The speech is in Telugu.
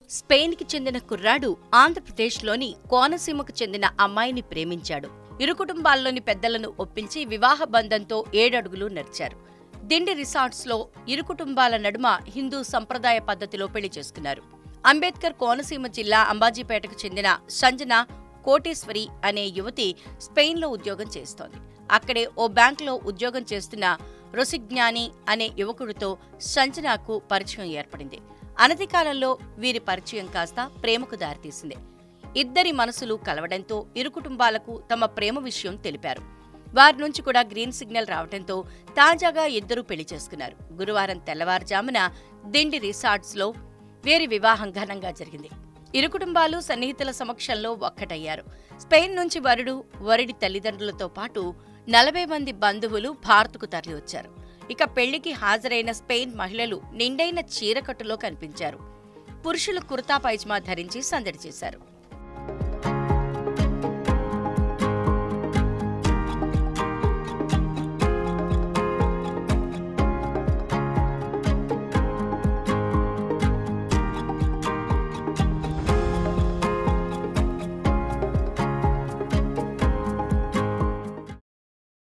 స్పెయిన్కి చెందిన కుర్రాడు ఆంధ్రప్రదేశ్లోని కోనసీమకు చెందిన అమ్మాయిని ప్రేమించాడు. ఇరు కుటుంబాల్లోని పెద్దలను ఒప్పించి వివాహ బంధంతో 7 అడుగులు నడిచారు. దిండి రిసార్ట్స్లో ఇరు కుటుంబాల నడుమ హిందూ సంప్రదాయ పద్ధతిలో పెళ్లి చేసుకున్నారు. అంబేద్కర్ కోనసీమ జిల్లా అంబాజీపేటకు చెందిన సంజన కోటేశ్వరి అనే యువతి స్పెయిన్లో ఉద్యోగం చేస్తోంది. అక్కడే ఓ బ్యాంకులో ఉద్యోగం చేస్తున్న రొసిగ్నానీ అనే యువకుడితో సంజనకు పరిచయం ఏర్పడింది. అనతి కాలంలో వీరి పరిచయం కాస్త ప్రేమకు దారితీసింది. ఇద్దరి మనసులు కలవడంతో ఇరు కుటుంబాలకు తమ ప్రేమ విషయం తెలిపారు. వారి నుంచి కూడా గ్రీన్ సిగ్నల్ రావడంతో తాజాగా ఇద్దరూ పెళ్లి చేసుకున్నారు. గురువారం తెల్లవారుజామున దిండి రిసార్ట్స్లో వీరి వివాహం ఘనంగా జరిగింది. ఇరు కుటుంబాలు సన్నిహితుల సమక్షంలో ఒక్కటయ్యారు. స్పెయిన్ నుంచి వరుడు, వరుడి తల్లిదండ్రులతో పాటు 40 మంది బంధువులు భారత్కు తరలివచ్చారు. ఇక పెళ్లికి హాజరైన స్పెయిన్ మహిళలు నిండైన చీరకట్టులో కనిపించారు. పురుషులు కుర్తా పైజమా ధరించి సందడి చేశారు.